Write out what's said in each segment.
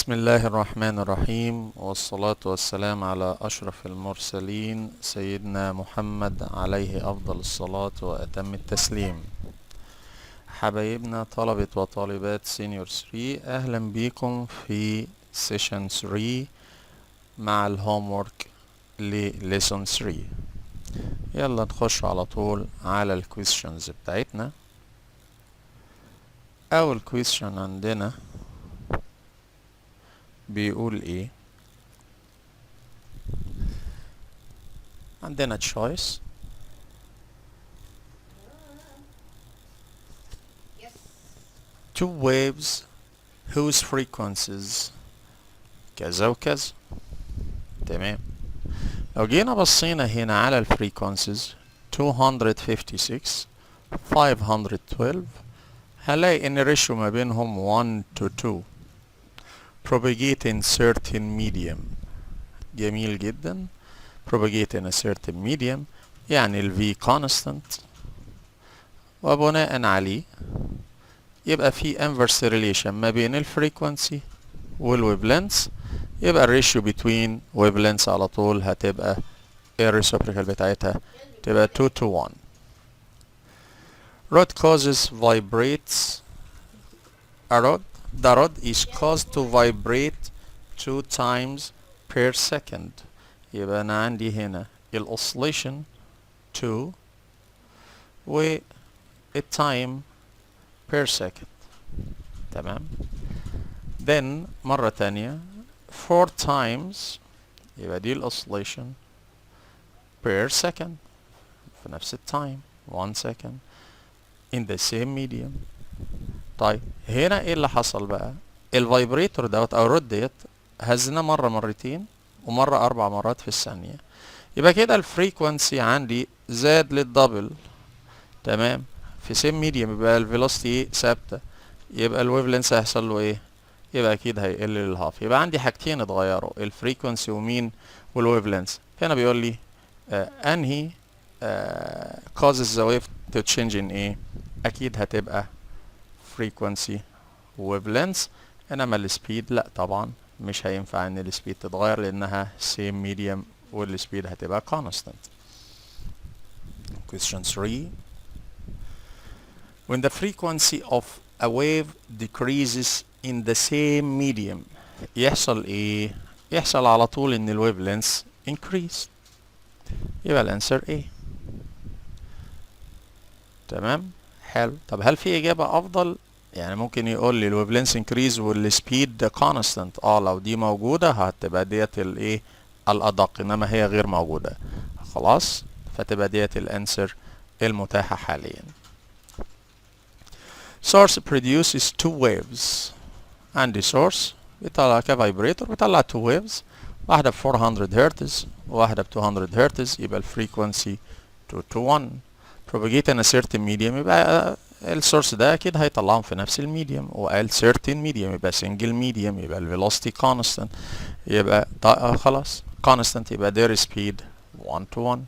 بسم الله الرحمن الرحيم، والصلاة والسلام على أشرف المرسلين سيدنا محمد عليه أفضل الصلاة وأتم التسليم. حبايبنا طلبة وطالبات سينيور 3، أهلا بيكم في سيشن 3 مع الهوم وورك لليسون 3. يلا نخش على طول على الكويستشنز بتاعتنا. أول كويستشن عندنا بيقول ايه؟ عندنا choice two waves whose frequencies كذا وكذا. تمام. لو جينا بصينا هنا على الفريكونسيز 256 512 هنلاقي ان الريشيو ما بينهم 1 to 2 propagating certain medium. جميل جدا. propagating a certain medium يعني ال V constant، وبناء عليه يبقى في inverse relation ما بين الفريكونسي والويفلنس، يبقى الريشيو between wavelengths على طول هتبقى الريسبريكال بتاعتها تبقى 2 to 1. Rod causes vibrates. The rod is caused to vibrate 2 times per second. يبقى أنا عندي هنا الأوسليشن 2 والتايم per second. تمام. then مرة تانية 4 times، يبقى دي الأوسليشن per second في نفس التايم 1 second in the same medium. طيب هنا ايه اللي حصل بقى؟ الفايبريتور دوت او الرود ديت هزنا مرة مرتين ومرة 4 مرات في الثانية، يبقى كده الفريكونسي عندي زاد للدبل. تمام. في سيم ميديم يبقى الفيلوسيتي ثابتة، يبقى الويفلنس هيحصل له ايه؟ يبقى اكيد هيقل للهاف. يبقى عندي حاجتين اتغيروا، الفريكونسي ومين؟ والويفلنس. هنا بيقول لي انهي causes the wave to change in ايه؟ اكيد هتبقى frequency wavelengths، انما السبيد لا طبعا مش هينفع ان السبيد تتغير لانها same medium والسبيد هتبقى constant. Question 3. When the frequency of a wave decreases in the same medium يحصل ايه؟ يحصل على طول ان الويف length increase، يبقى الانسر ايه. تمام. حلو. طب هل في اجابة افضل؟ يعني ممكن يقول لي الويف لينث انكريز والسبيد كونستانت. لو دي موجودة هتبقى ديت الايه الادق، انما هي غير موجودة خلاص، فتبقى ديت الانسر المتاحة حاليا. source produces two waves. عندي source بيطلع كفايبريتور بيطلع two waves، واحدة ب 400 هرتز وواحدة ب 200 هرتز، يبقى الفريكونسي 2 to 1. propagate in a certain medium يبقى السورس ده اكيد هيطلعهم في نفس الميديوم، وقال certain medium يبقى single medium، يبقى الفيلوسيتي constant، يبقى خلاص constant، يبقى their speed 1 to 1.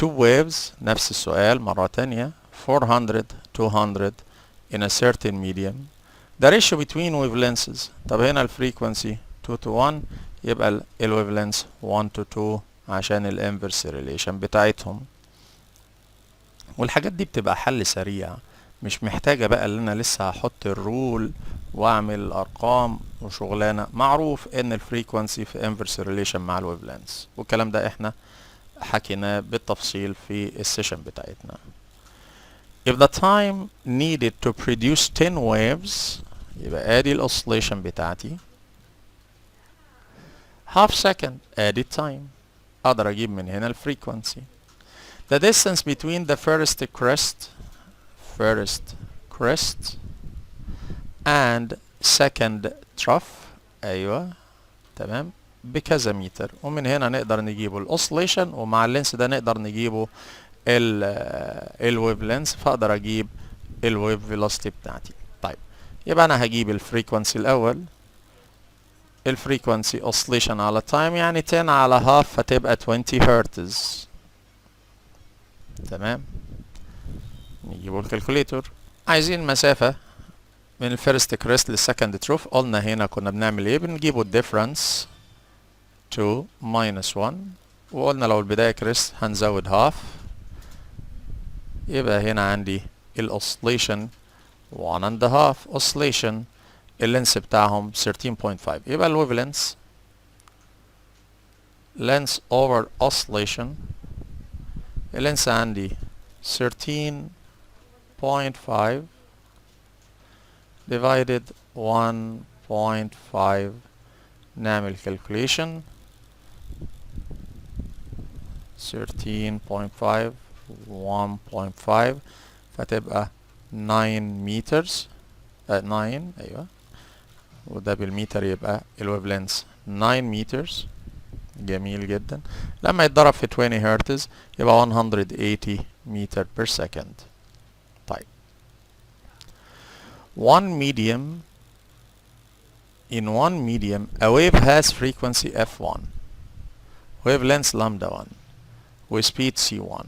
two waves نفس السؤال مرة تانية 400 200 in a certain medium. the ratio between wavelengths. طب هنا الفريكونسي 2 to 1 يبقى الويفلنس 1 to 2 عشان الانفرس ريليشن بتاعتهم. والحاجات دي بتبقى حل سريع، مش محتاجة بقى اللي انا لسه هحط الرول واعمل الارقام وشغلانة. معروف ان الفريكونسي في انفرس ريليشن مع الويفلنس، والكلام ده احنا حكيناه بالتفصيل في السيشن بتاعتنا. if the time needed to produce 10 waves يبقى ادي الاوسليشن بتاعتي half second، ادي التايم، اقدر اجيب من هنا الفريكونسي. the distance between the first crest and second trough. ايوه تمام، بكذا متر، ومن هنا نقدر نجيبه الاوسليشن، ومع اللينس ده نقدر نجيبه الويف لينس، فاقدر اجيب الويف فيلوسيتي بتاعتي. طيب يبقى انا هجيب الفريكونسي الاول، الفريكونسي اوسليشن على تايم يعني 10 على هاف فتبقى 20 هرتز. تمام. نجيبه الكالكوليتور. عايزين مسافة من الفيرست كريست للسكند تروف. قلنا هنا كنا بنعمل ايه؟ بنجيبوا الديفرنس 2 minus 1، وقلنا لو البداية كريست هنزود هاف، يبقى هنا عندي الاوسليشن 1 and a half oscillation، اللينس بتاعهم 13.5، يبقى الويفلنس length over oscillation، اللينس عندي 13.5 divided 1.5، نعمل calculation 13.5 1.5 فتبقى 9 meters 9 ايوه، وده بالمتر يبقى الويف لينس 9 meters. جميل جدا. لما يتضرب في 20 هرتز يبقى 180 meter per second. طيب in one medium a wave has frequency f1 wavelength lambda 1 with speed c1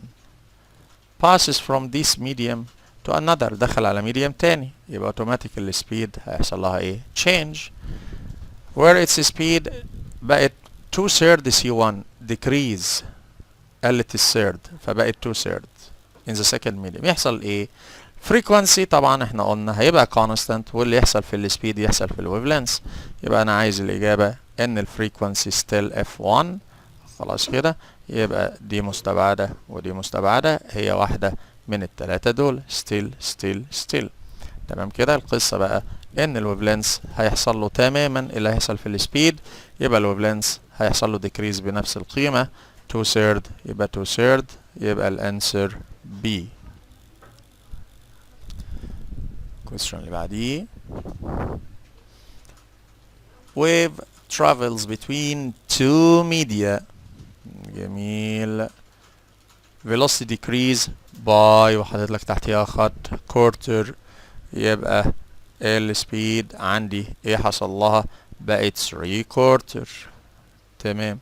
passes from this medium to another، دخل على medium تاني، يبقى automatically speed هيحصل لها ايه؟ change where its speed بقت 2/3 c1 decrease، قلت الثيرد فبقت 2/3 in the second medium. يحصل ايه؟ frequency طبعا احنا قلنا هيبقى constant، واللي يحصل في السبيد يحصل في الويف لينث، يبقى انا عايز الاجابه ان الفريكونسي still f1. خلاص كده، يبقى دي مستبعده ودي مستبعده، هي واحده من الثلاثه دول still. تمام كده. القصه بقى ان الويف لينث هيحصل له تماما اللي هيحصل في السبيد، يبقى الويف لينث هيحصل له decrease بنفس القيمه 2/3، يبقى 2/3، يبقى الانسر B. question اللي بعديه wave travels between two media. جميل. velocity decrease by، وحاطط لك تحتيها خط quarter، يبقى السبيد عندي ايه حصل لها؟ بقت 3/4. تمام.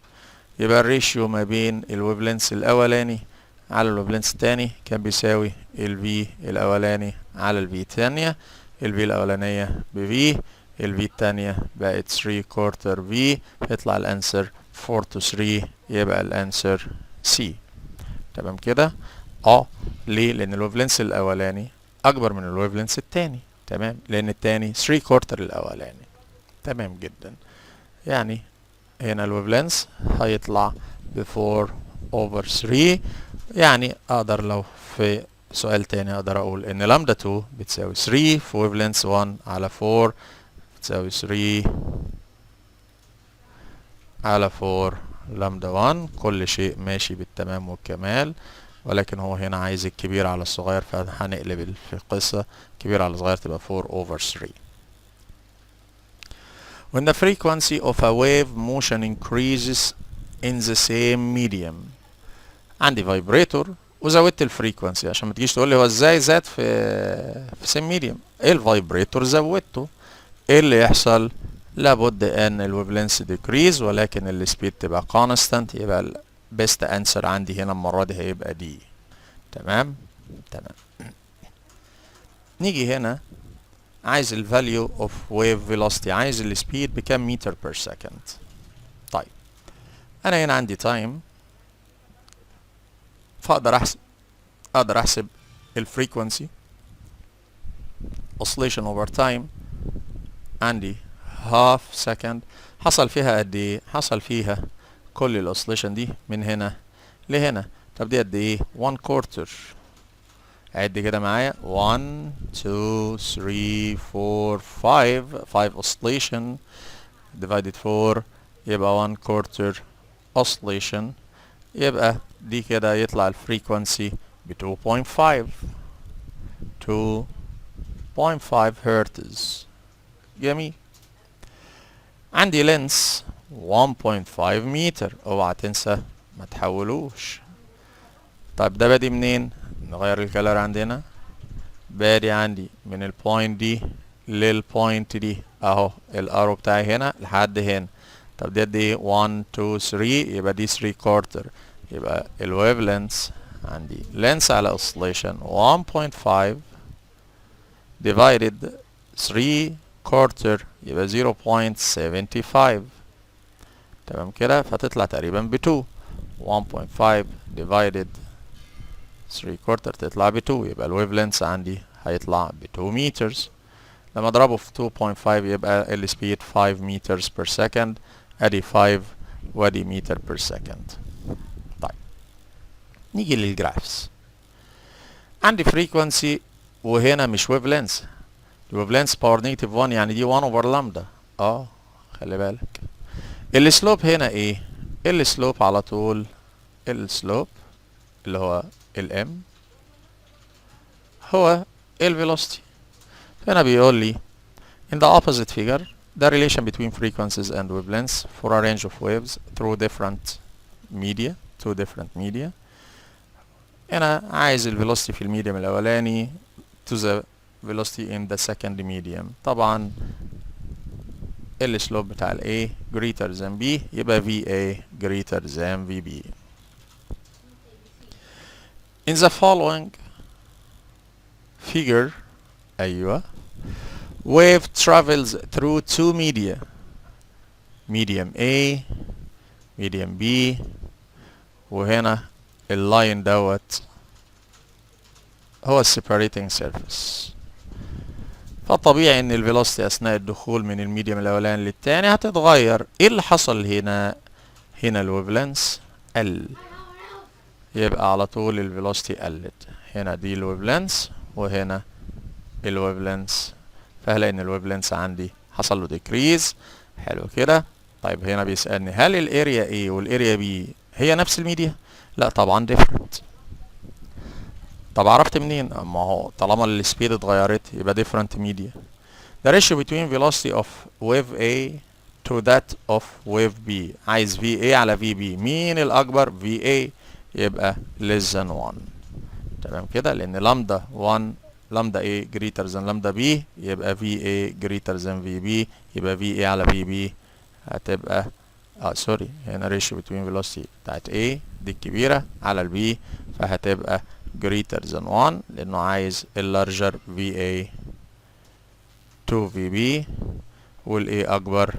يبقى الريشيو ما بين الويف لينث الاولاني على الويف لينث التاني كان بيساوي ال V الاولاني على ال V التانية، ال V الاولانية ب V، ال V التانية بقت 3/4 V، فيطلع الانسر 4/3، يبقى الانسر C. تمام كده. ليه؟ لان الويف لينث الاولاني اكبر من الويف لينث التاني. تمام، لان التاني 3/4 الاولاني. تمام جدا. يعني هنا الويف لينث هيطلع ب 4/3. يعني اقدر لو في سؤال تاني اقدر اقول ان لامدا 2 بتساوي 3 في ويف لينث 1 على 4 بتساوي 3 على 4 لامدا 1. كل شيء ماشي بالتمام والكمال، ولكن هو هنا عايز الكبير على الصغير، فهنقلب في القصة كبير على الصغير تبقى 4/3. When the frequency of a wave motion increases in the same medium. عندي فايبريتور وزودت الفريكونسي، عشان ما تجيش تقول لي هو ازاي زاد في سيم ميديوم. الفايبريتور زودته، ايه اللي يحصل؟ لابد ان الويف لينث ديكريز ولكن السبيد تبقى كونستانت، يبقى البيست انسر عندي هنا المره دي هيبقى دي. تمام. نيجي هنا عايز الفاليو اوف ويف فيلوسيتي، عايز السبيد بكام متر بير سكند. طيب انا هنا عندي تايم، فاقدر احسب الفريكونسي oscillation over time. عندي half second، حصل فيها قد ايه؟ حصل فيها كل الاوسليشن دي من هنا لهنا. طب دي قد ايه؟ 1/4. عد كده معايا 1 2 3 4 5 oscillation divided 4 يبقى 1/4 oscillation، يبقى دي كده يطلع الفريكونسي ب 2.5 هرتز. جميل. عندي لينس 1.5 متر، اوعى تنسى ما تحولوش. طيب ده بادي منين؟ نغير الكلر عندنا، بادي عندي من البوينت دي للبوينت دي اهو، الارو بتاعي هنا لحد هنا. طب دي قد ايه؟ 1 2 3، يبقى دي 3/4، يبقى الويف لينث عندي لينث على اوسليشن 1.5 divided 3 quarter يبقى 0.75 تمام كده، فتطلع تقريبا ب 2. 1.5 divided 3 quarter تطلع ب 2، يبقى الويف لينث عندي هيطلع ب 2 مترز. لما اضربه في 2.5 يبقى السبيد 5 meters per second، ادي 5 وادي متر per second. طيب نيجي للجرافس. عندي frequency وهنا مش ويف لينث، الويف لينث باور نيجاتيف 1 يعني دي 1 over لامدا. خلي بالك السلوب هنا ايه؟ السلوب على طول السلوب اللي هو الام هو الفيلوسيتي. هنا بيقول لي in the opposite figure the relation between frequencies and wavelengths for a range of waves through different media two different media. هنا عايز الفيلوسيتي في الميديم الاولاني to the velocity in the second medium. طبعا السلوب بتاع ال A greater than B يبقى VA greater than VB. In the following figure أيوة wave travels through two media, medium A medium B، وهنا اللاين دوت هو separating surface. فالطبيعي ان الفيلوسيتي اثناء الدخول من الميديم الاولاني للتاني هتتغير. ايه اللي حصل هنا؟ هنا الويف لينث قل، يبقى على طول الفيلوسيتي قلت. هنا دي الويف لينث وهنا الويف لينث، فهلاقي ان الويف لينث عندي حصل له ديكريز. حلو كده. طيب هنا بيسألني هل الاريا A والاريا B هي نفس الميديا؟ لا طبعا different. طب عرفت منين؟ ما هو طالما السبيد اتغيرت يبقى different media. The ratio between velocity of wave A to that of wave B. عايز VA على VB، مين الأكبر؟ VA، يبقى less than 1. تمام كده، لأن لامدا 1 لامدا A greater than لامدا B يبقى VA greater than VB، يبقى VA على VB هتبقى سوري هنا ratio between velocity بتاعت A دي الكبيرة على ال B فهتبقى greater than 1 لأنه عايز اللارجر VA to VB وال A أكبر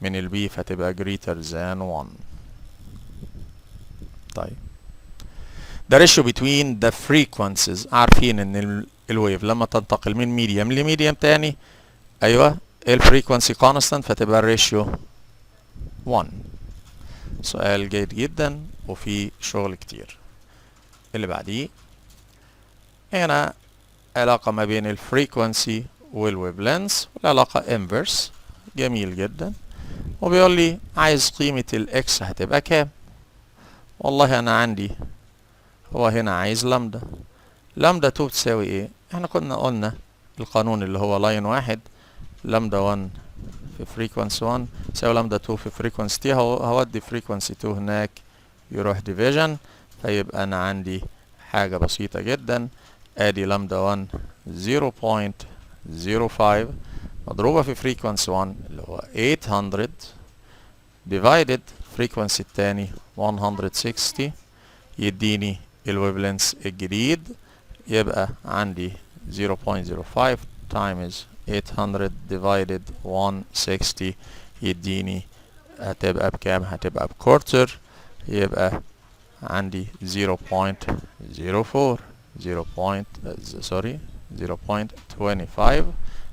من ال B فتبقى greater than 1. طيب the ratio between the frequencies، عارفين ان الويف لما تنتقل من ميديم لميديم تاني ايوه الفريكونسي كونستانت فتبقى الريشيو 1. سؤال جيد جدا وفي شغل كتير. اللي بعديه هنا علاقة ما بين الفريكونسي والويف لينث والعلاقة انفرس، جميل جدا. وبيقول لي عايز قيمة الاكس هتبقى كام؟ والله انا عندي هو هنا عايز لامدا. لامدا 2 بتساوي ايه؟ احنا كنا قلنا القانون اللي هو لاين واحد، لامدا 1 في فريكونسي 1 تساوي لامدا 2 في فريكونسي تي. هودي فريكونسي 2 هناك يروح ديفيجن، فيبقى انا عندي حاجة بسيطة جدا. ادي لامدا 1 0.05 مضروبة في فريكونسي 1 اللي هو 800 ديفايدد فريكونسي التاني 160 يديني الويف لينث الجديد. يبقى عندي 0.05 times 800 divided 160 يديني هتبقى بكام؟ هتبقى بكورتر. يبقى عندي 0.04 0.25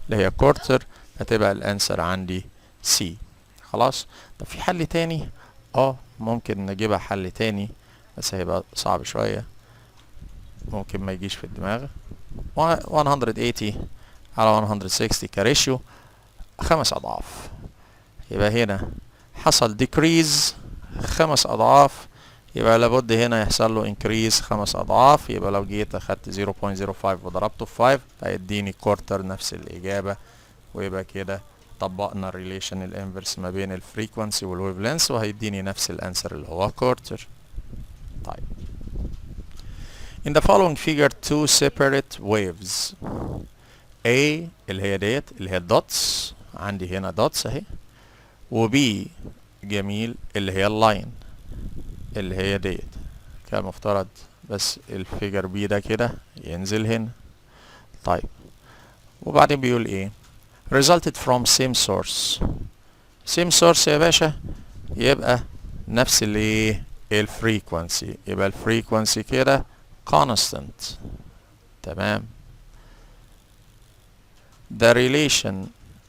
اللي هي كورتر، هتبقى الانسر عندي سي. خلاص. طب في حل تاني؟ ممكن نجيبها حل تاني بس هيبقى صعب شوية، ممكن ما يجيش في الدماغ. 180 على 160 كريشيو 5 أضعاف، يبقى هنا حصل decrease 5 أضعاف، يبقى لابد هنا يحصل له increase 5 أضعاف. يبقى لو جيت أخدت 0.05 وضربته في 5 هيديني كورتر نفس الإجابة. ويبقى كده طبقنا الريليشن الانفرس ما بين الفريكونسي والويف لينث وهيديني نفس الانسر اللي هو كورتر. طيب in the following figure two separate waves A اللي هي ديت اللي هي الدوتس، عندي هنا دوتس اهي، و B جميل اللي هي اللاين اللي هي ديت. كان مفترض بس الفيجر B ده كده ينزل هنا. طيب وبعدين بيقول ايه؟ resulted from same source. same source يا باشا يبقى نفس الايه الفريكونسي، يبقى الفريكونسي كده constant. تمام. the relation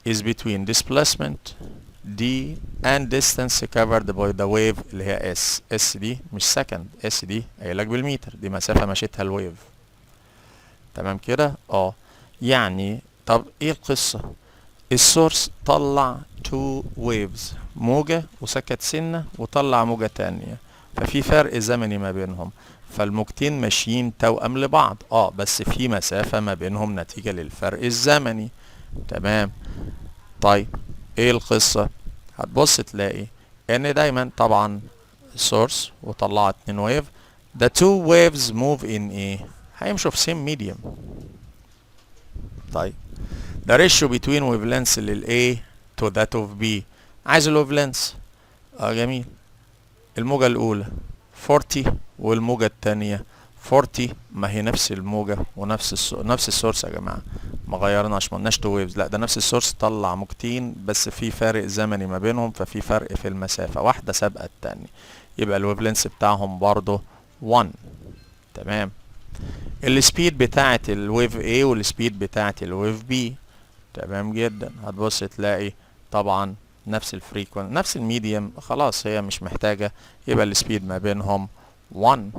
is between displacement d and distance covered by the wave اللي هي s. s دي مش سكند، s دي قايلك بالمتر، دي مسافة مشيتها الويف. تمام كده. يعني طب ايه القصة؟ السورس طلع تو ويفز، موجة وسكت سنة وطلع موجة تانية، ففي فرق زمني ما بينهم، فالموجتين ماشيين توأم لبعض بس في مسافة ما بينهم نتيجة للفرق الزمني. تمام. طيب ايه القصة؟ هتبص تلاقي ان دايما طبعا سورس وطلعت 2 ويف، the two waves move in ايه؟ هيمشوا في same medium. طيب the ratio between wavelengths لل A to that of B، عايز ال wavelengths. جميل. الموجة الأولى 40 والموجة التانية 40، ما هي نفس الموجة ونفس نفس السورس يا جماعة، ما غيرناش، ما قلناش تو ويفز، لا ده نفس السورس طلع موجتين بس في فرق زمني ما بينهم، ففي فرق في المسافة، واحدة سابقة التانية، يبقى الويفلنس بتاعهم برضه 1. تمام. السبيد بتاعة الويف A والسبيد بتاعة الويف B. تمام جدا. هتبص تلاقي طبعا نفس الفريكونسي نفس الميديم، خلاص هي مش محتاجة، يبقى السبيد ما بينهم 1.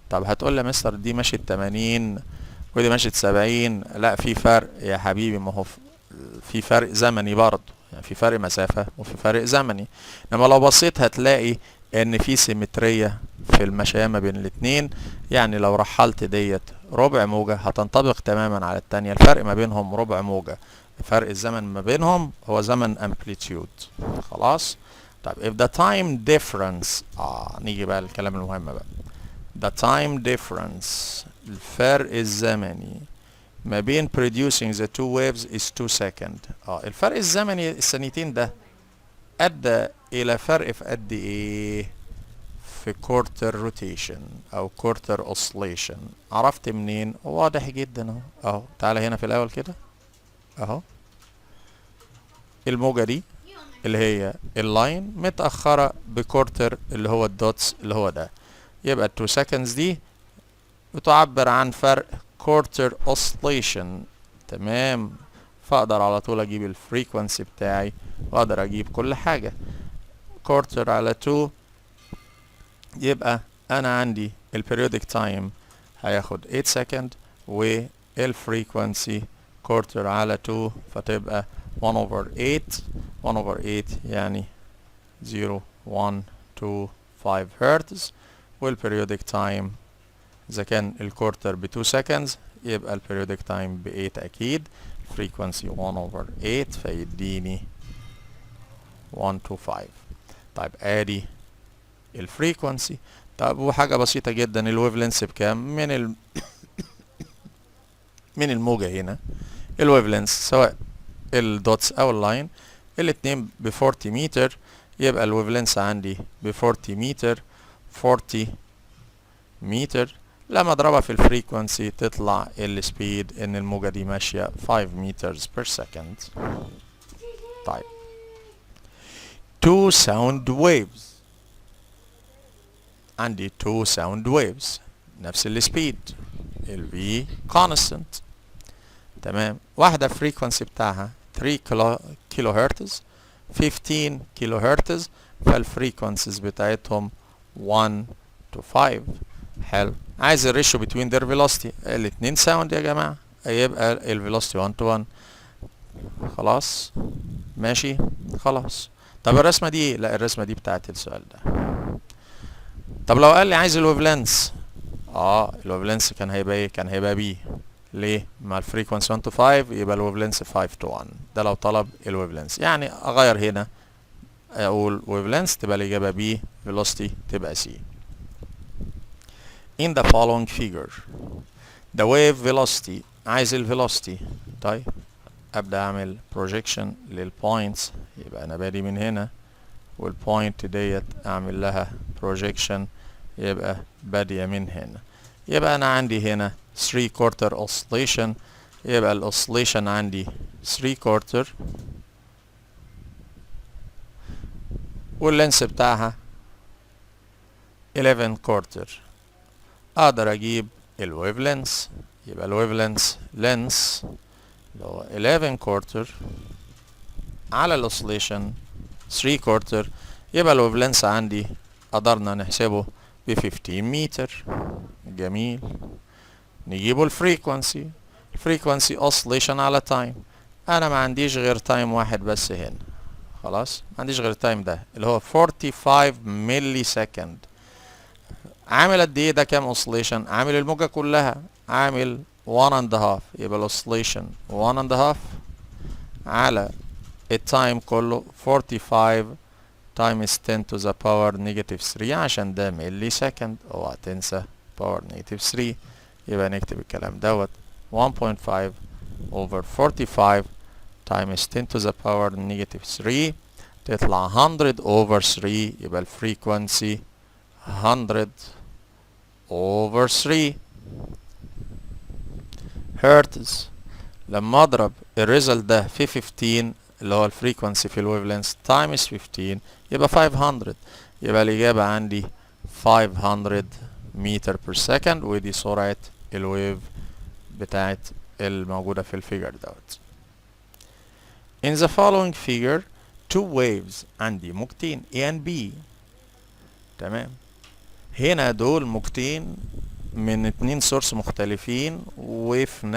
طب هتقول لي مستر دي مشيت 80 ودي مشيت 70، لا في فرق يا حبيبي، ما هو في فرق زمني برضه، يعني في فرق مسافة وفي فرق زمني. انما لو بصيت هتلاقي ان في سيمترية في المشاية ما بين الاتنين، يعني لو رحلت ديت ربع موجة هتنطبق تماما على التانية، الفرق ما بينهم ربع موجة، فرق الزمن ما بينهم هو زمن امبليتيود. خلاص. طيب if the time difference نيجي بقى الكلام المهم بقى. the time difference الفرق الزمني ما بين producing the two waves is 2 seconds. الفرق الزمني الثانيتين ده ادى الى فرق في قد ايه؟ في quarter rotation او quarter oscillation. عرفت منين؟ واضح جدا اهو. تعالى هنا في الاول كده اهو، الموجة دي اللي هي اللاين متأخرة بكورتر اللي هو الدوتس اللي هو ده، يبقى 2 seconds دي بتعبر عن فرق quarter oscillation. تمام. فاقدر على طول اجيب الفريكونسي بتاعي واقدر اجيب كل حاجة. quarter على 2 يبقى انا عندي البريودك تايم هياخد 8 second والفريكونسي quarter على 2 فتبقى 1 over 8. 1 over 8 يعني 0 1 2 5 هرتز، والبريودك تايم اذا كان الكورتر ب 2 seconds يبقى البريودك تايم ب 8 اكيد، فريكونسي 1 over 8 فيديني 1 to 5. طيب ادي الفريكونسي. طب وحاجة بسيطة جدا، الويف لينس بكام؟ من الموجة هنا الويف لينس سواء الدوتس او اللاين الاتنين ب 40 متر، يبقى الويف لينس عندي ب 40 متر. 40 متر لما اضربها في الفريكونسي تطلع السبيد ان الموجة دي ماشية 5 meters per second. طيب 2 sound waves، عندي 2 sound waves نفس السبيد ال V constant. تمام. واحدة فريكونسي بتاعها 3 كيلو هرتز 15 كيلو هرتز، فالفريكونسيز بتاعتهم 1 to 5. حلو. عايز الريشيو between their velocity، الاتنين ساوند يا جماعة، يبقى الفيلوسيتي 1 to 1. خلاص ماشي. خلاص. طب الرسمة دي ايه؟ لا الرسمة دي بتاعت السؤال ده. طب لو قال لي عايز الويفلنس، الويفلنس كان هيبقى ايه؟ كان هيبقى بي. ليه؟ مع الفريكونسي 1 to 5 يبقى الويفلنس 5 to 1. ده لو طلب الويفلنس، يعني اغير هنا اقول ويفلنس تبقى الاجابة بي، velocity تبقى سي. In the following figure the wave velocity، عايز الفيلوسيتي. طيب ابدا اعمل projection للبوينتس، يبقى انا بادي من هنا والبوينت ديت اعمل لها projection يبقى بادية من هنا، يبقى انا عندي هنا 3 quarter oscillation، يبقى الاوسليشن عندي 3 كوارتر واللينس بتاعها 11 كوارتر. اقدر اجيب الويف لينس. يبقى الويف لينس اللي هو 11 كوارتر على الاوسليشن 3 كوارتر، يبقى الويف لينس عندي قدرنا نحسبه ب 15 متر. جميل. نجيبه الفريكونسي. الفريكونسي اوسليشن على تايم. انا ما عنديش غير تايم واحد بس هنا، خلاص ما عنديش غير التايم ده اللي هو 45 ملي سكند. عامل قد ايه ده؟ كام اوسليشن؟ عامل الموجة كلها، عامل 1 and a half. يبقى الاوسليشن 1 and a half على التايم كله 45 times 10 to the power negative 3 عشان ده ملي سكند، اوعى تنسى power negative 3. يبقى نكتب الكلام دوت 1.5 over 45 times 10 to the power negative 3 تطلع 100 over 3. يبقى الفريكونسي 100 over 3 هرتز. لما اضرب الريزلت ده في 15 اللي هو الفريكونسي في الويف لينس تايمز 15 يبقى 500. يبقى الإجابة عندي 500 متر بير سكند، ودي سرعة الويف بتاعت الموجودة في الفيجر دوت. In the following figure two waves عندي موجتين A and B. تمام. هنا دول موجتين من 2 سورس مختلفين وفي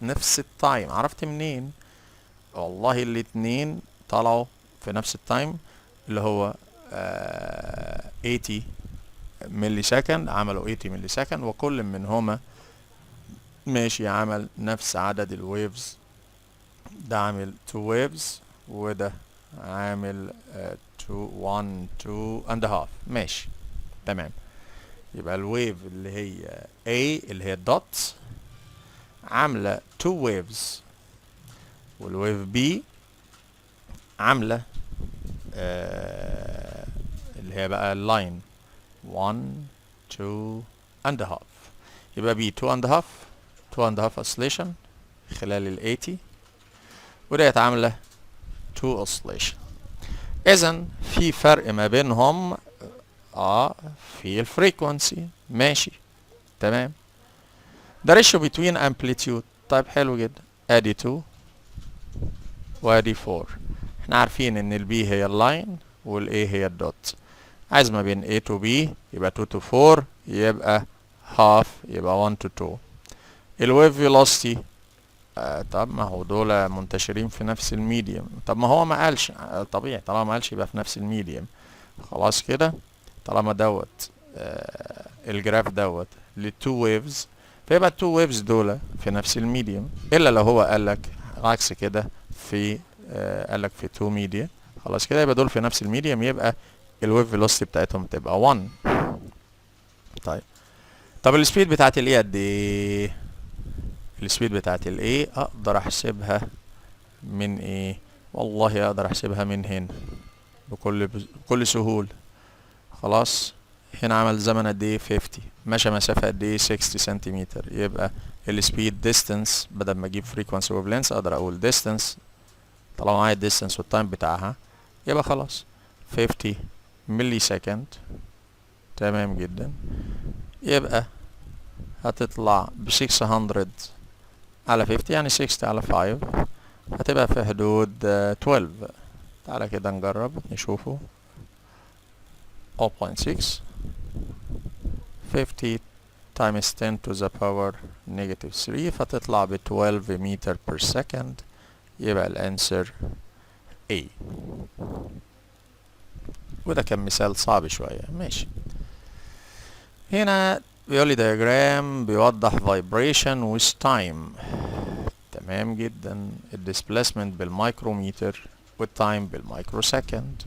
نفس التايم. عرفت منين؟ والله الاتنين طلعوا في نفس التايم اللي هو 80 ملي سكند، عملوا 80 ملي سكند، وكل منهما ماشي عمل نفس عدد الويفز. ده عامل 2 ويفز وده عامل 1 2 and a half. ماشي تمام. يبقى الويف اللي هي A اللي هي الدوت عاملة 2 ويفز، والويف B عاملة اللي هي بقى اللاين 1 2 and a half. يبقى B 2 and a half 2 and a half oscillation خلال ال 80، وديت عاملة 2 oscillation. إذا في فرق ما بينهم في الفريكونسي. ماشي تمام. ده ratio between amplitude. طيب حلو جدا. ادي 2 وادي 4. احنا عارفين ان البي هي اللاين والاي هي الدوت. عايز ما بين A to B يبقى 2 to 4 يبقى half يبقى 1 to 2. الويف فيلوسيتي طب ما هو دول منتشرين في نفس الميديم. طب ما هو ما قالش طبيعي، طالما ما قالش يبقى في نفس الميديم. خلاص كده طالما دوت الجراف دوت للتو ويفز فيبقى التو ويفز دول في نفس الميديم، الا لو هو قال لك عكس كده في قال لك في تو ميديا. خلاص كده يبقى دول في نفس الميديم، يبقى الويف فيلوسيتي بتاعتهم تبقى 1. طب السبيد بتاعت الايه قد ايه؟ السبيد بتاعت الايه اقدر احسبها من ايه؟ والله اقدر احسبها من هنا بكل سهولة. خلاص هنا عمل زمن قد ايه؟ 50. مشى مسافة قد ايه؟ 60 سنتيمتر. يبقى السبيد ديستانس بدل ما اجيب فريكونسي ويف لينس اقدر اقول ديستانس. طالما معايا الديستانس والتايم بتاعها يبقى خلاص 50 ملي سكند. تمام جدا. يبقى هتطلع ب 600 على 50 يعني 60 على 5 هتبقى في حدود 12. تعالى كده نجرب نشوفه. 0.6 50 times 10 to the power negative 3 فتطلع ب 12 متر per second. يبقى الانسر A. وده كان مثال صعب شوية. ماشي. هنا بيقول لي diagram بيوضح vibration with time. تمام جدا. الديسبليسمنت بالمايكرومتر والتايم بالمايكرو سكند.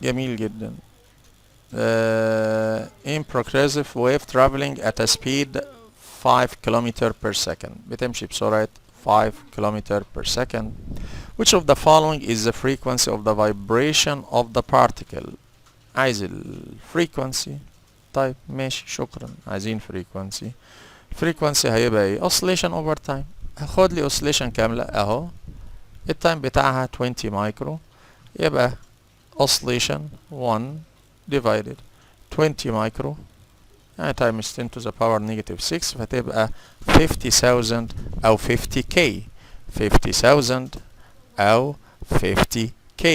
جميل جدا. in progressive wave traveling at a speed 5 km per second بتمشي بسرعة 5 km per second. Which of the following is the frequency of the vibration of the particle؟ عايز الفريكونسي. طيب ماشي شكرا، عايزين فريكونسي. frequency هيبقى ايه oscillation over time. هاخد لي oscillation كاملة اهو التايم بتاعها 20 مايكرو يبقى oscillation 1 divided 20 مايكرو يعني times 10 to the power negative 6 فتبقى 50,000 أو 50k 50,000 أو 50k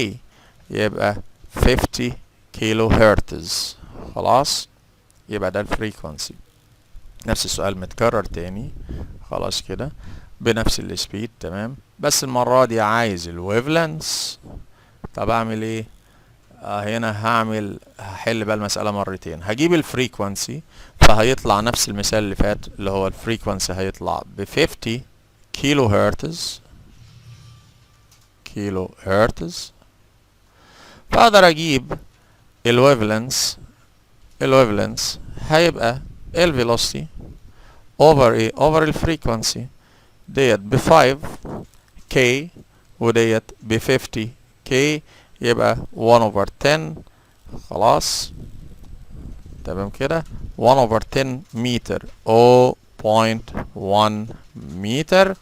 يبقى 50 كيلو هرتز. خلاص يبقى ده الفريكونسي. نفس السؤال متكرر تاني خلاص كده بنفس السبيد تمام بس المرة دي عايز الويف لينث. طب اعمل ايه؟ هنا هحل بقى المسألة مرتين. هجيب الفريكونسي فهيطلع نفس المثال اللي فات اللي هو الفريكونسي هيطلع ب 50 كيلو هرتز فاقدر اجيب الويف لينث هيبقى الفيلوسيتي اوفر ايه اوفر الفريكونسي ديت ب 5k وديت ب 50k يبقى 1 over 10 خلاص تمام كده 1 over 10 متر 0.1 متر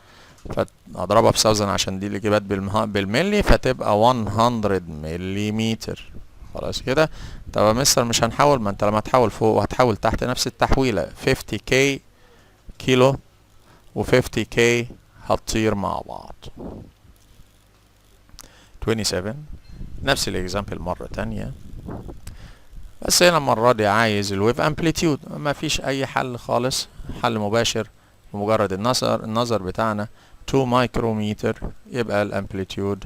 فاضربها ب 1000 عشان دي الاجابات بالملي فتبقى 100 مليمتر. خلاص كده. طب يا مستر مش هنحول ما انت لما تحول فوق وهتحول تحت نفس التحويله 50k كيلو و 50k هتطير مع بعض. 27 نفس الاكزامبل مرة تانية بس هنا المرة دي عايز الويف امبليتيود ما فيش اي حل خالص حل مباشر بمجرد النظر بتاعنا 2 مايكرومتر يبقى الامبليتيود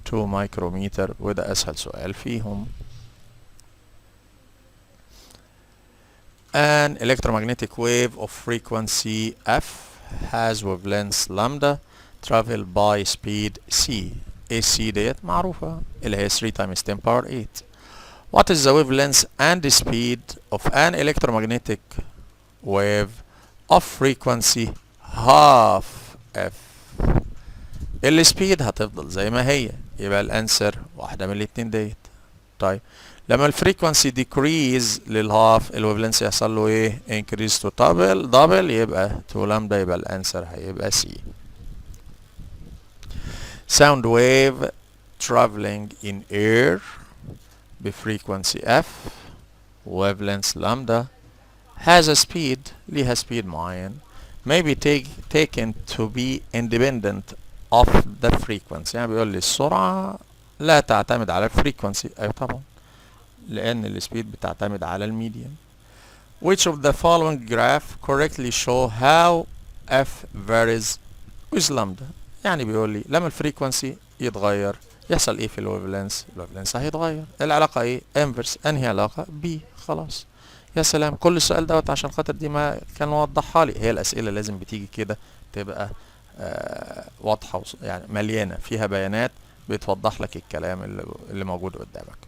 2 مايكرومتر وده اسهل سؤال فيهم. An electromagnetic wave of frequency f has wavelength lambda travel by speed c. AC ديت معروفة اللي هي 3 times 10 power 8. What is the wavelength and the speed of an electromagnetic wave of frequency half f. السبيد هتفضل زي ما هي يبقى الانسر واحدة من الاتنين ديت. طيب لما الفريكونسي decrease للهاف الويفلنس يحصل له ايه increase to double يبقى to lambda يبقى الانسر هيبقى C. Sound wave traveling in air بفريكونسي f wavelength lambda has a speed ليها speed معين may be taken to be independent of the frequency. يعني بيقول لي السرعة لا تعتمد على الفريكونسي. أيوة طبعا لأن السبيد بتعتمد على الميديم. Which of the following graph correctly show how f varies with lambda. يعني بيقول لي لما الفريكونسي يتغير يحصل ايه في الويفلنس هيتغير. العلاقة ايه انفرس انهي علاقة بي. خلاص يا سلام كل السؤال دوت عشان خاطر دي ما كان وضحها لي. هي الاسئلة لازم بتيجي كده تبقى واضحة يعني مليانة فيها بيانات بتوضح لك الكلام اللي موجود قدامك.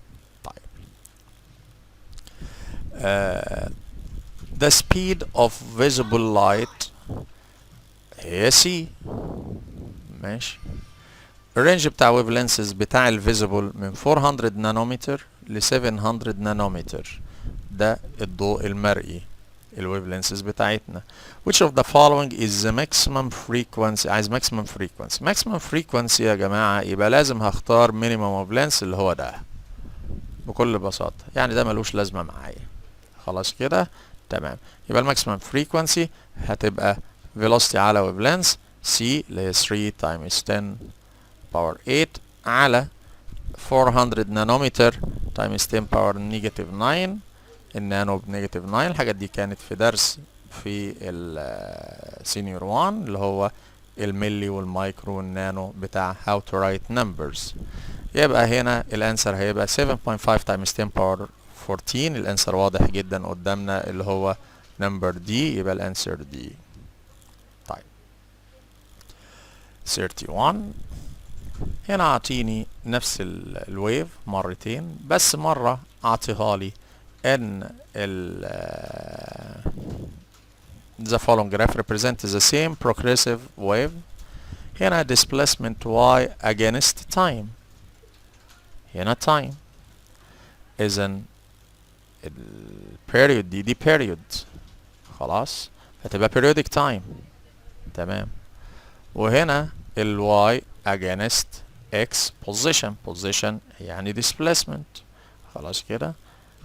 طيب the speed of visible light هي c. ماشي. الرينج بتاع ويف لينسز بتاع الفيزيبل من 400 نانومتر ل 700 نانومتر ده الضوء المرئي الويف لينسز بتاعتنا. which of the following is the maximum frequency. عايز maximum frequency يا جماعة يبقى لازم هختار minimum of length اللي هو ده بكل بساطة. يعني ده ملوش لازمة معايا. خلاص كده تمام. يبقى الماكسيمم frequency هتبقى velocity على wave length c اللي هي 3 times 10 power 8 على 400 نانومتر times 10 power negative 9 النانو بنيجاتيف 9. الحاجات دي كانت في درس في السينيور 1 اللي هو الملي والمايكرو والنانو بتاع how to write numbers. يبقى هنا الانسر هيبقى 7.5 times 10 power 14. الانسر واضح جدا قدامنا اللي هو نمبر دي يبقى الانسر دي. طيب 31 هنا اعطيني نفس الويف مرتين بس مرة اعطيها لي ان the following graph represents the same progressive wave. هنا displacement y against time. هنا time إذن البيريود دي period. خلاص فتبقى periodic time. تمام. وهنا ال y against x position. position يعني displacement. خلاص كده.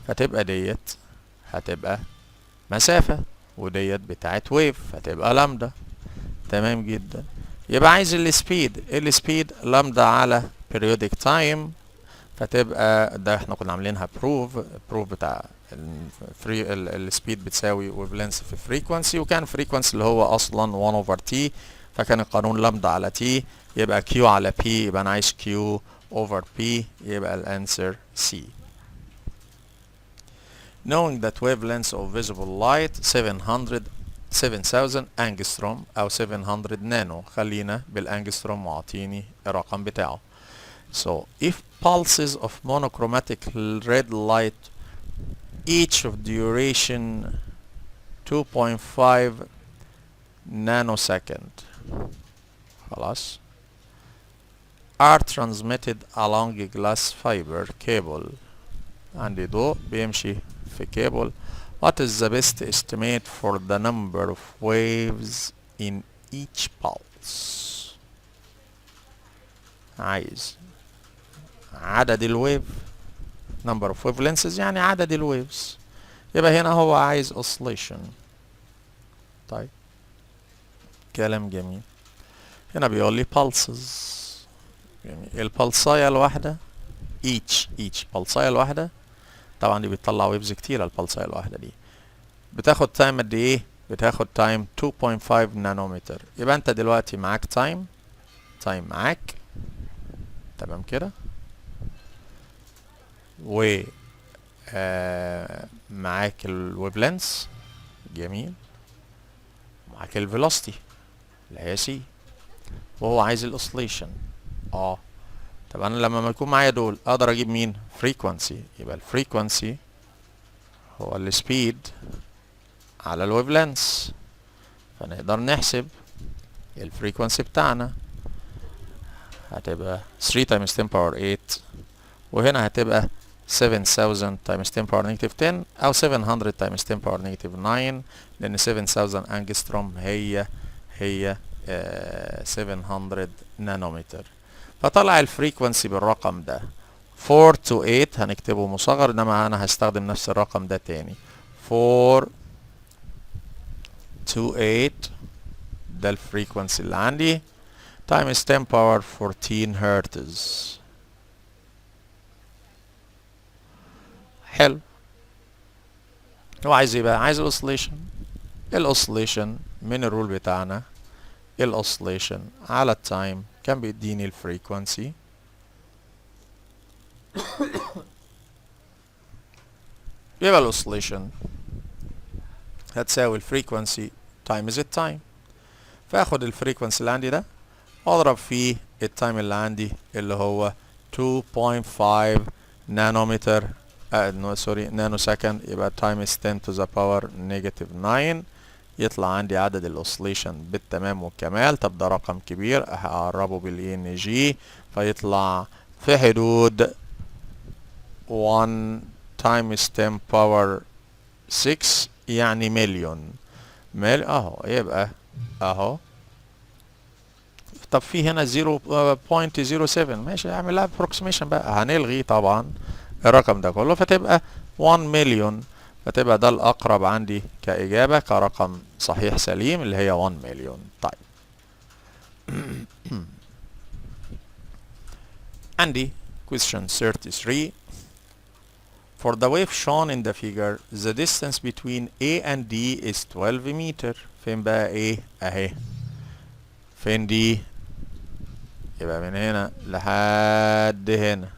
فتبقى ديت هتبقى مسافة، وديت بتاعت ويف هتبقى لامدا. تمام جدا. يبقى عايز السبيد لامدا على periodic time، فتبقى ده احنا كنا عاملينها بروف بتاع السبيد بتساوي wavelength في frequency، وكان frequency اللي هو اصلا 1 over t، فكان القانون لامدا على t يبقى q على p، يبقى انا عايز q over p، يبقى الانسر C. Knowing that wavelength of visible light 7000 angstrom او 700 نانو، خلينا بالانجستروم واعطيني الرقم بتاعه. So if pulses of monochromatic red light each of duration 2.5 nanosecond خلاص are transmitted along a glass fiber cable، عندي ضوء بيمشي في كيبل، what is the best estimate for the number of waves in each pulse؟ عايز عدد الويف، number of wavelengths يعني عدد الويفز، يبقى هنا هو عايز oscillation. طيب كلام جميل. هنا بيقول لي pulses، يعني البلصاية الواحدة each بلصاية الواحدة، طبعا دي بتطلع ويفز كتيرة. البلصاية الواحدة دي بتاخد تايم قد ايه؟ بتاخد تايم 2.5 نانومتر. يبقى انت دلوقتي معاك تايم معاك، تمام كده، و معاك الويفلنس، جميل، معاك الفيلوسيتي اللي هي سي، وهو عايز الاوسليشن. طب انا لما يكون معايا دول اقدر اجيب مين؟ فريكوانسي. يبقى الفريكوانسي هو السبيد على الويفلنس، فنقدر نحسب الفريكوانسي بتاعنا هتبقى 3 times 10 power 8، وهنا هتبقى 7000 times 10 power negative 10 او 700 times 10 power negative 9، لان 7000 انجستروم هي 700 نانومتر. فطلع الفريكوانسي بالرقم ده 4 to 8، هنكتبه مصغر، انما انا هستخدم نفس الرقم ده تاني 4 to 8، ده الفريكوانسي اللي عندي times 10 power 14 هرتز. حلو. هو عايز ايه بقى؟ عايز الاوسليشن من الرول بتاعنا، الاوسليشن على التايم كان بيديني الفريكوانسي يبقى الاوسليشن هتساوي الفريكوانسي تايمز التايم. فاخد الفريكوانسي اللي عندي ده واضرب فيه التايم اللي عندي اللي هو 2.5 نانومتر نانو سكند، يبقى تايمز 10 to the power negative 9، يطلع عندي عدد الاوسليشن بالتمام والكمال. طب ده رقم كبير، هقربه بالاي ان جي، فيطلع في حدود 1 times 10 power 6 يعني مليون. اهو يبقى اهو. طب في هنا 0.07 ماشي، اعمل لها approximation بقى، هنلغي طبعا الرقم ده كله، فتبقى 1 مليون، فتبقى ده الأقرب عندي كإجابة كرقم صحيح سليم اللي هي 1 مليون. طيب عندي question 33. For the wave shown in the figure, the distance between A and D is 12 meter. فين بقى A؟ أهي. فين D؟ يبقى من هنا لحد هنا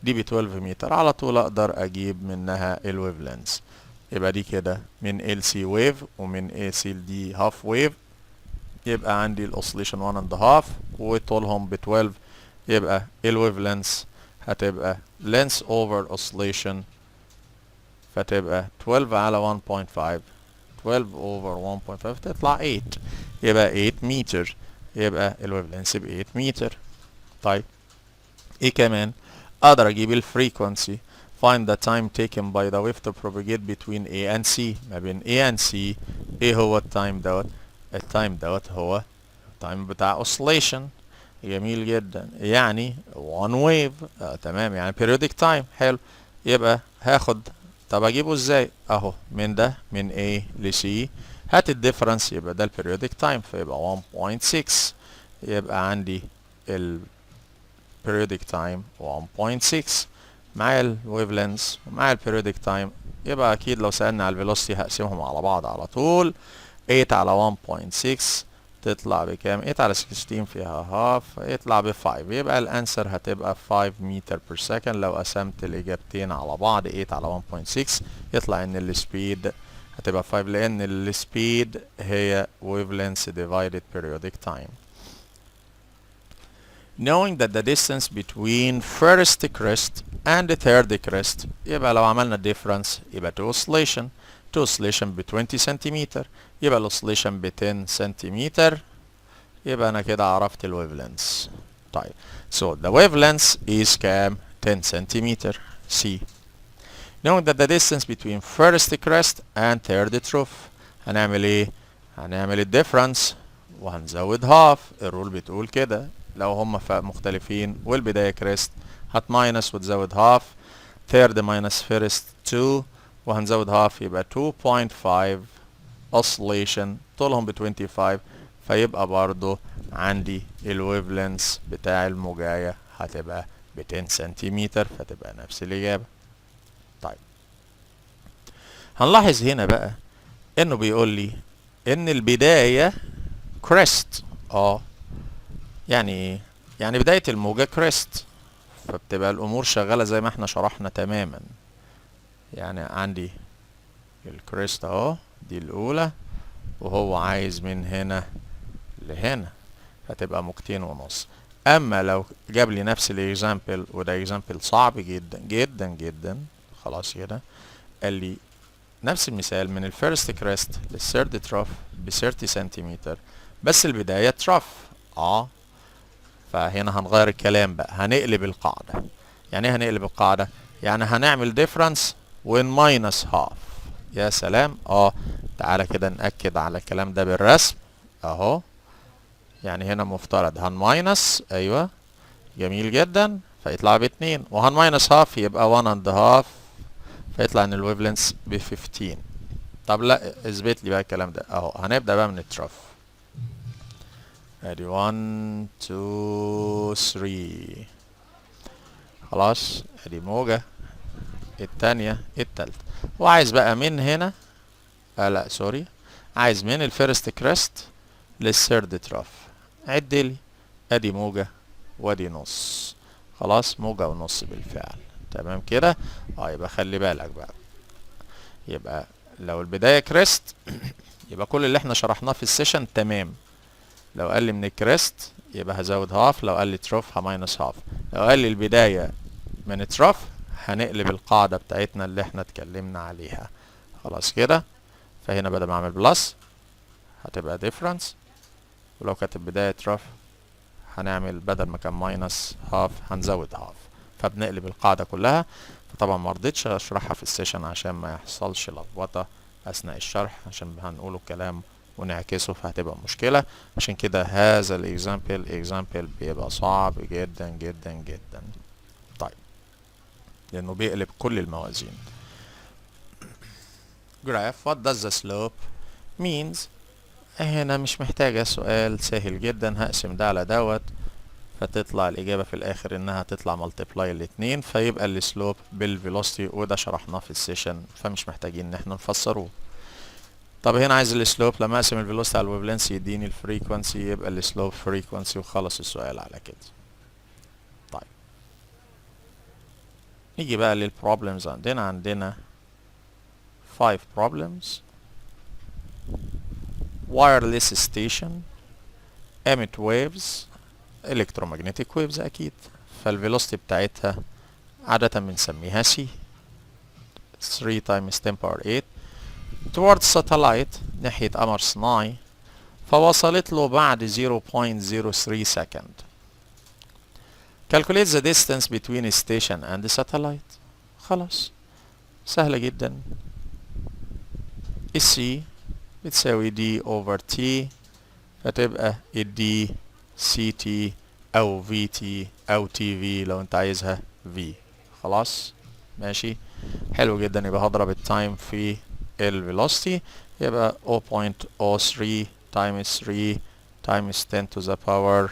دي ب 12 متر، على طول اقدر اجيب منها الويف لينث. يبقى دي كده من LC ويف ومن AC لD هاف ويف، يبقى عندي الاوسليشن 1 اند هاف وطولهم ب 12، يبقى الويف لينث هتبقى length over oscillation، فتبقى 12 على 1.5، 12 over 1.5 تطلع 8، يبقى 8 متر، يبقى الويف لينث ب 8 متر. طيب ايه كمان؟ اقدر اجيب الفريكوانسي، find the time taken by the wave to propagate between A and C. ما بين A and C ايه هو التايم دوت؟ التايم دوت هو التايم بتاع oscillation. جميل جدا، يعني one wave. تمام، يعني periodic time. حلو، يبقى هاخد، طب اجيبه ازاي؟ اهو من ده، من A ل C، هات الديفرنس، يبقى ده البيريودك تايم، فيبقى 1.6. يبقى عندي البيريودك تايم 1.6 معايا الويف لينث ومعايا البيريودك تايم. يبقى اكيد لو سألنا على الفيلوسيتي هقسمهم على بعض على طول. 8 على 1.6 تطلع بكام؟ 8 على 16 فيها هاف، يطلع ب 5. يبقى الانسر هتبقى 5 متر بير سكند. لو قسمت الاجابتين على بعض 8 على 1.6 يطلع ان السبيد هتبقى 5، لان السبيد هي wavelength divided periodic time. Knowing that the distance between first crest and the third crest، يبقى لو عملنا difference يبقى to oscillation ب 20 سنتيمتر، يبقى الاوسليشن ب 10 سنتيمتر. يبقى انا كده عرفت الويف لينث. طيب so the wavelength is كام؟ 10 سنتيمتر. C. Knowing that the distance between first crest and third trough، هنعمل ايه؟ هنعمل الديفرنس وهنزود هاف. الرول بتقول كده، لو هم مختلفين والبداية كريست هت ماينس وتزود هاف. third minus first 2 وهنزود هاف، يبقى 2.5 oscillation طولهم ب 25. فيبقى برضو عندي الويف لينث بتاع الموجاية هتبقى ب 10 سنتيمتر، فتبقى نفس الإجابة. طيب هنلاحظ هنا بقى انه بيقول لي ان البداية كريست. يعني ايه؟ يعني بداية الموجة كريست، فبتبقى الامور شغالة زي ما احنا شرحنا تماما. يعني عندي الكريست اهو، دي الاولى، وهو عايز من هنا لهنا، فتبقى موجتين ونص. اما لو جاب لي نفس الاكزامبل، وده اكزامبل صعب جدا جدا جدا، خلاص كده، قال لي نفس المثال من الفيرست كريست للثيرد تراف ب 30 سنتيمتر، بس البداية تراف. فهنا هنغير الكلام بقى، هنقلب القاعدة. يعني ايه هنقلب القاعدة؟ يعني هنعمل ديفرنس وين ماينس هاف. يا سلام. تعالى كده نأكد على الكلام ده بالرسم اهو. يعني هنا مفترض هنماينس، ايوه جميل جدا، فيطلع ب2، وهنماينس هاف يبقى 1 اند هاف، فيطلع ان الويف لينث ب 15. طب لا، اثبت لي بقى الكلام ده اهو. هنبدأ بقى من التراف، ادي 1 2 3، خلاص ادي موجة، التانية، التالتة، وعايز بقى من هنا، لا سوري، عايز من الفيرست كريست للثيرد تراف. عد لي، ادي موجة وادي نص، خلاص موجة ونص بالفعل. تمام كده. يبقى خلي بالك بقى، يبقى لو البداية كريست يبقى كل اللي احنا شرحناه في السيشن تمام. لو قال لي من الكريست يبقى هزود هاف، لو قال لي تروف هماينس هاف، لو قال لي البداية من التروف هنقلب القاعدة بتاعتنا اللي احنا اتكلمنا عليها. خلاص كده. فهنا بدل ما اعمل بلس هتبقى ديفرنس، ولو كانت البداية تروف هنعمل بدل ما كان ماينس هاف هنزود هاف. فبنقلب القاعدة كلها. فطبعا ما رضيتش اشرحها في السيشن عشان ما يحصلش لخبطة اثناء الشرح، عشان هنقوله كلام ونعكسه فهتبقى مشكلة. عشان كده هذا الاكزامبل بيبقى صعب جدا جدا جدا. طيب لانه بيقلب كل الموازين. graph what does the slope means. هنا مش محتاجة سؤال، سهل جدا، هقسم ده على دوت، فتطلع الإجابة في الآخر إنها تطلع ملتبلاي الاتنين، فيبقى السلوب بالفيلوسيتي، وده شرحناه في السيشن فمش محتاجين إن احنا نفسروه. طب هنا عايز السلوب، لما أقسم الفيلوسيتي على الويف لينث يديني الفريكونسي، يبقى السلوب فريكونسي، وخلص السؤال على كده. طيب نيجي بقى للبروبلمز. عندنا 5 problems. wireless station emit waves electromagnetic waves أكيد، فالفيلوسيتي بتاعتها عادة بنسميها C 3 times 10 power 8 towards satellite ناحية قمر صناعي، فوصلت له بعد 0.03 second. calculate the distance between a station and the satellite. خلاص سهلة جدا. السي بتساوي دي اوفر تي، فتبقى الدي سي تي او في تي او تي في لو انت عايزها في. خلاص ماشي حلو جدا. يبقى هضرب التايم في الفيلوسيتي، يبقى 0.03 times 3 times 10 to the power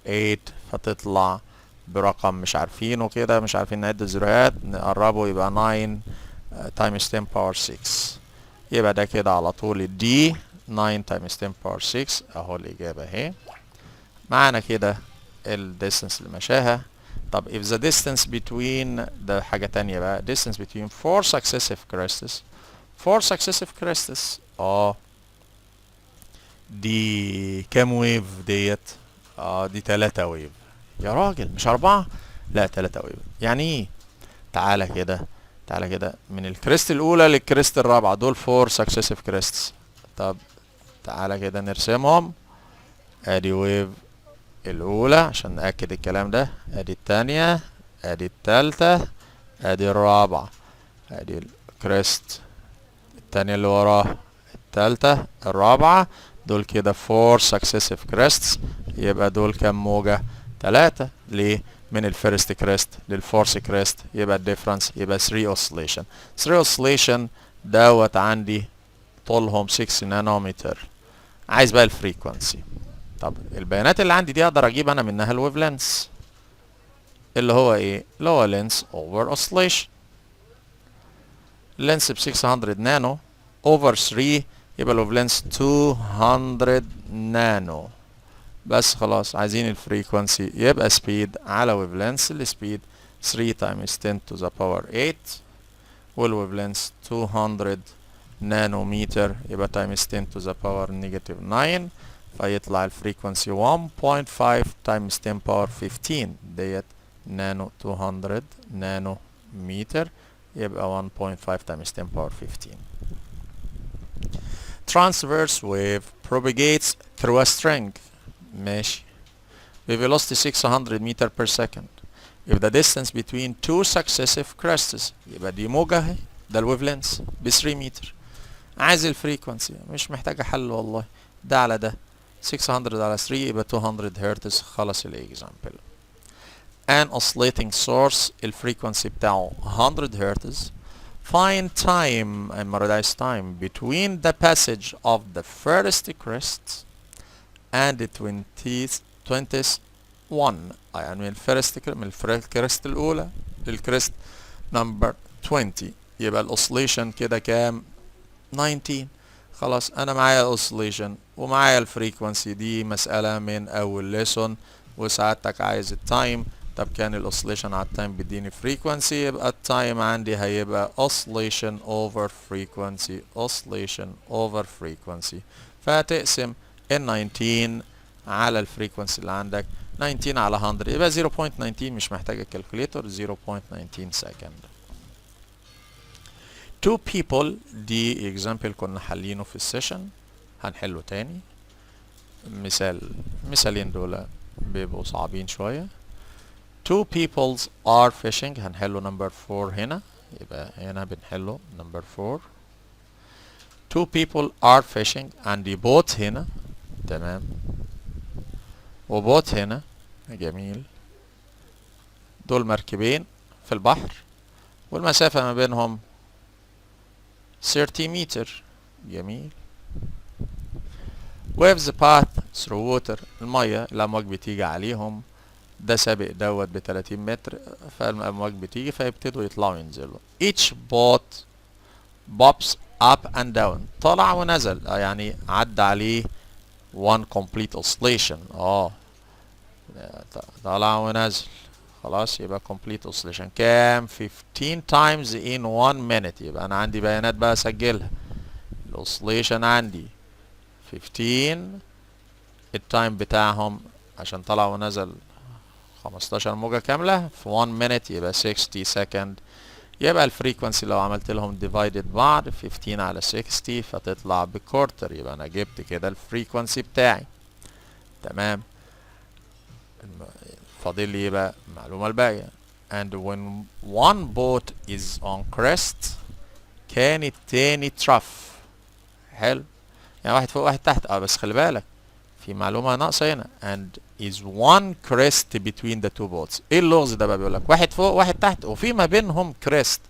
8، فتطلع برقم مش عارفينه كده، مش عارفين نعد الزيروهات، نقربه يبقى 9 times 10 power 6. يبقى ده كده على طول الدي 9 times 10 power 6 اهو الإجابة اهي. معانا كده الديستنس اللي مشاها. طب if the distance between ده حاجة تانية بقى، distance between 4 successive crests. 4 successive crests دي كام ويف ديت؟ دي 3 ويف يا راجل، مش 4، لا 3 ويف. يعني ايه؟ تعالى كده، تعالى كده من الكريست الأولى للكريست الرابعة، دول 4 successive crests. طب تعالى كده نرسمهم. ادي ويف الأولى عشان نأكد الكلام ده، ادي التانية، ادي التالتة، ادي الرابعة، ادي الكريست التانية اللي وراها، التالتة، الرابعة، دول كده 4 successive crests. يبقى دول كام موجة؟ 3. ليه؟ من الفيرست كريست للفورث كريست، يبقى الديفرنس يبقى 3 oscillation. 3 oscillation دوت عندي طولهم 6 نانومتر. عايز بقى الفريكونسي. طب البيانات اللي عندي دي اقدر اجيب انا منها الويف لينس اللي هو ايه؟ اللي هو لينس اوفر اوسليشن. لينس ب 600 نانو اوفر 3 يبقى الويف لينس 200 نانو. بس خلاص عايزين الفريكونسي، يبقى سبيد على ويف لينس. السبيد 3 times 10 to the power 8 والويف لينس 200 نانومتر، يبقى times 10 to the power negative 9، فيطلع الفريكونسي 1.5 times 10 power 15 ديت نانو 200 نانو متر، يبقى 1.5 times 10 power 15. Transverse wave propagates through a string. ماشي. بvelocity 600 meter per second. If the distance between two successive crests، يبقى دي موجة اهي، ده الويف لينس ب 3 متر. عايز الفريكونسي، مش محتاجة حل والله، ده على ده 600 على 3 يبقى 200 هرتز. خلص الاكزامبل. An oscillating source الفريكونسي بتاعه 100 هرتز. Find time المرة دي عايز time between the passage of the first crest and the 20th one، يعني من الكريست الأولى للكريست نمبر 20، يبقى الأوسليشن كده كام؟ 19. خلاص أنا معايا الأوسليشن ومعايا الفريكونسي، دي مسألة من أول ليسون، وسعادتك عايز التايم. طب كان الأوسليشن على التايم بيديني فريكونسي، يبقى التايم عندي هيبقى oscillation over frequency، oscillation over frequency. فهتقسم ال 19 على الفريكونسي اللي عندك، 19 على 100 يبقى 0.19، مش محتاج الكالكوليتر، 0.19 سكند. Two people دي example كنا حالينه في السيشن، هنحله تاني. مثالين دول بيبقوا صعبين شوية. Two peoples are fishing، هنحله number 4 هنا، يبقى هنا بنحله number 4. Two people are fishing عندي boat هنا، تمام، وبوت هنا، جميل. دول مركبين في البحر والمسافة ما بينهم 30 متر، جميل. waves path through water، المية الأمواج بتيجي عليهم، ده سابق دوت ب 30 متر، فالأمواج بتيجي فيبتدوا يطلعوا ينزلوا. each boat pops up and down، طلع ونزل، يعني عدى عليه one complete oscillation. طلع ونزل، خلاص يبقى complete oscillation كام؟ 15 times in 1 minute. يبقى انا عندي بيانات بقى اسجلها. الاوسليشن عندي 15، التايم بتاعهم عشان طلع ونزل 15 موجة كاملة في 1 minute يبقى 60 second. يبقى الفريكونسي لو عملت لهم divided بعض 15 على 60 فتطلع بكورتر، يبقى انا جبت كده الفريكونسي بتاعي، تمام. فاضل لي بقى المعلومة الباقية. and when one boat is on crest كان التاني trough. حلو، يعني واحد فوق واحد تحت. بس خلي بالك في معلومة ناقصة هنا. and is one crest between the two boats. ايه اللغز ده بقى؟ بيقول لك واحد فوق واحد تحت وفي ما بينهم crest.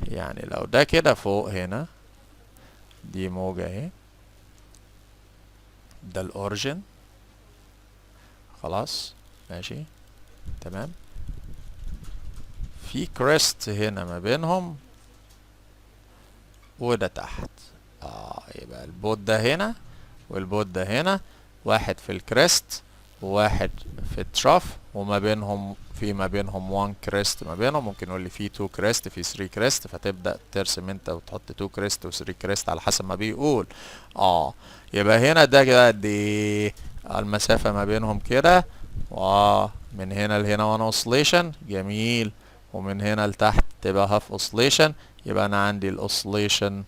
يعني لو ده كده فوق هنا دي موجة اهي، ده الاوريجن، خلاص ماشي تمام. في كريست هنا ما بينهم وده تحت. يبقى البوت ده هنا والبوت ده هنا، واحد في الكريست وواحد في التراف، وما بينهم ما بينهم 1 كريست ما بينهم. ممكن نقول لي في 2 كريست في 3 كريست، فتبدأ ترسم انت وتحط 2 كريست و 3 كريست على حسب ما بيقول. يبقى هنا ده كده قد ايه المسافة ما بينهم كده، ومن هنا لهنا 1 اوسليشن. جميل. ومن هنا لتحت تبقى هاف اوسليشن. يبقى انا عندي الاوسليشن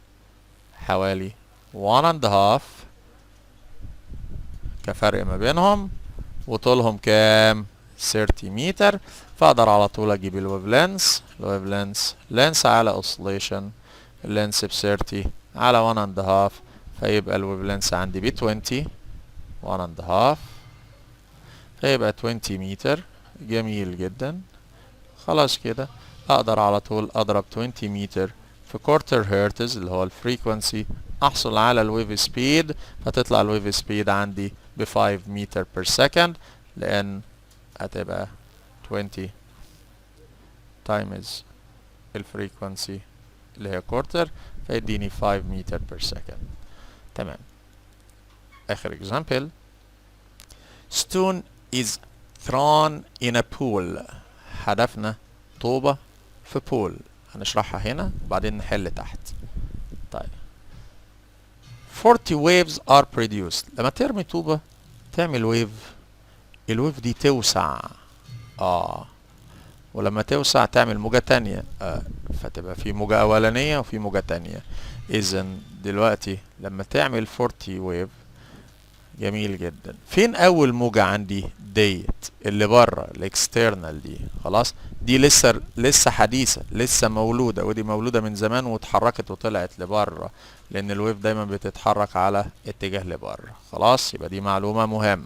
حوالي 1.5 كفرق ما بينهم، وطولهم كام؟ 30 متر. فاقدر على طول اجيب الويف لينس. الويف لينس على اوسليشن، اللينس ب 30 على 1.5، فيبقى الويف لينس عندي ب 20 1.5، فيبقى 20 متر. جميل جدا. خلاص كده اقدر على طول اضرب 20 متر في كورتر هرتز اللي هو الفريكونسي، احصل على الويف سبيد. فتطلع الويف سبيد عندي ب 5 متر بير سكند، لان هتبقى 20 تايمز الفريكونسي اللي هي كورتر، فيديني 5 متر بير سكند. تمام. اخر example. Stone is thrown in a pool. هدفنا طوبة في بول، هنشرحها هنا وبعدين نحل تحت. طيب 40 waves are produced. لما ترمي طوبة تعمل ويف، الويف دي توسع ولما توسع تعمل موجة تانية، فتبقى في موجة أولانية وفي موجة تانية. إذا دلوقتي لما تعمل 40 ويف، جميل جدا. فين أول موجة عندي؟ ديت اللي بره الاكسترنال دي، خلاص دي لسه حديثة، لسه مولودة، ودي مولودة من زمان واتحركت وطلعت لبره، لأن الويف دايما بتتحرك على اتجاه لبره. خلاص يبقى دي معلومة مهمة.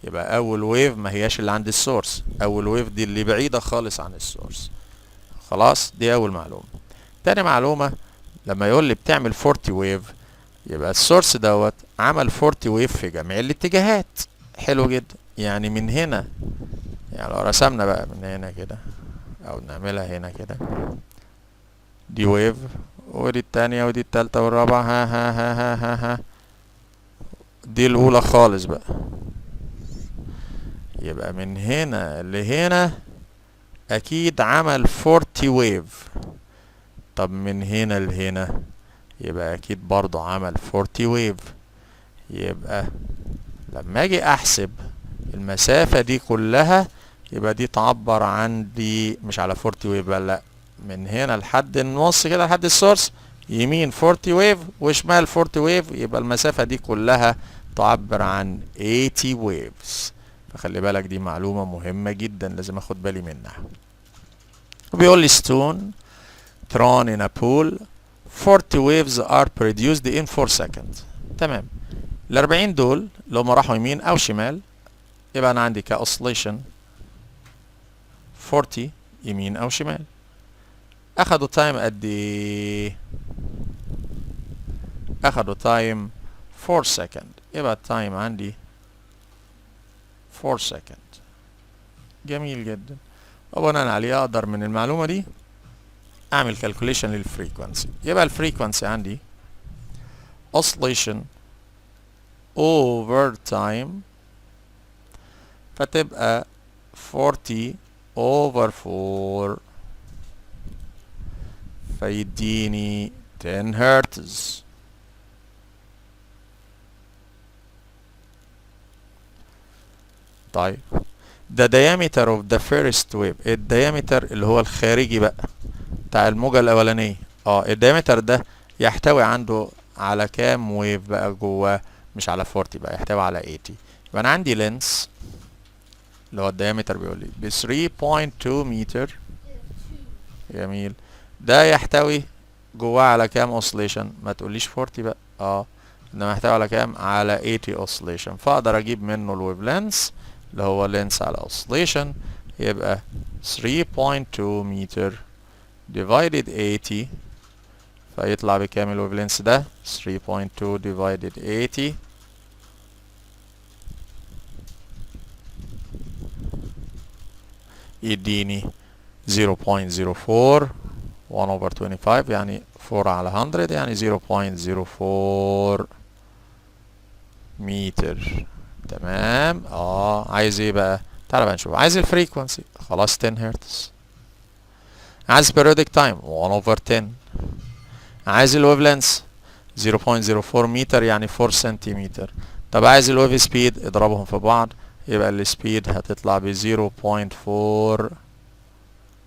يبقى أول ويف ما هياش اللي عند السورس، أول ويف دي اللي بعيدة خالص عن السورس. خلاص دي أول معلومة. تاني معلومة، لما يقول لي بتعمل 40 ويف، يبقى السورس دوت عمل 40 ويف في جميع الاتجاهات. حلو جدا. يعني من هنا، يعني لو رسمنا بقى من هنا كده او نعملها هنا كده، دي ويف ودي التانية ودي التالتة والرابعة، ها ها ها ها ها ها، دي الاولى خالص بقى. يبقى من هنا لهنا اكيد عمل 40 ويف. طب من هنا لهنا يبقى اكيد برضه عمل 40 ويف. يبقى لما اجي احسب المسافة دي كلها، يبقى دي تعبر عندي مش على 40 ويف بقى، لا، من هنا لحد النص كده لحد السورس، يمين 40 ويف وشمال 40 ويف، يبقى المسافة دي كلها تعبر عن 80 ويفز. فخلي بالك دي معلومة مهمة جدا لازم اخد بالي منها. وبيقول لي stone thrown in a pool 40 waves are produced in 4 seconds. تمام. ال 40 دول لو ما راحوا يمين او شمال، يبقى انا عندي كاوسليشن 40 يمين او شمال. اخدوا تايم قد ايه؟ اخدوا تايم 4 سكند. يبقى التايم عندي 4 سكند. جميل جدا. وبناء عليه اقدر من المعلومة دي اعمل كالكوليشن للفريكونسي. يبقى الفريكونسي عندي oscillation over time، فتبقى 40 over 4، فيديني 10 هرتز. طيب the diameter of the first wave، الديامتر اللي هو الخارجي بقى بتاع الموجة الأولانية، الديامتر ده يحتوي عنده على كام ويف بقى جواه؟ مش على 40 بقى، يحتوي على 80. يبقى أنا عندي لينس اللي هو الديامتر بيقول لي ب 3.2 متر جميل. ده يحتوي جواه على كام اوسليشن؟ ما تقوليش 40 بقى، انما يحتوي على كام؟ على 80 اوسليشن. فاقدر اجيب منه الويف لينس اللي هو لينس على اوسليشن، يبقى 3.2 متر divided 80، فيطلع بكام الويف لينس ده؟ 3.2 divided 80 يديني 0.04 1 over 25 يعني 4 على 100 يعني 0.04 متر. تمام. عايز ايه بقى؟ تعال بقى نشوف. عايز الفريكونسي، خلاص 10 هرتز. عايز periodic time 1 over 10. عايز الويف لينس 0.04 متر يعني 4 سنتيمتر. طب عايز الويف سبيد، اضربهم في بعض يبقى السبيد هتطلع ب 0.4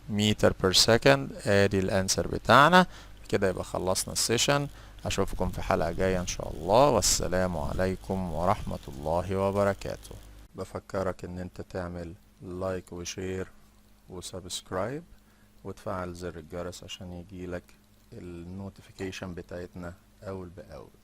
متر بير سكند. ادي الانسر بتاعنا. كده يبقى خلصنا السيشن. اشوفكم في حلقة جاية ان شاء الله، والسلام عليكم ورحمة الله وبركاته. بفكرك ان انت تعمل لايك وشير وسبسكرايب وتفعل زر الجرس عشان يجيلك النوتيفيكيشن بتاعتنا اول باول.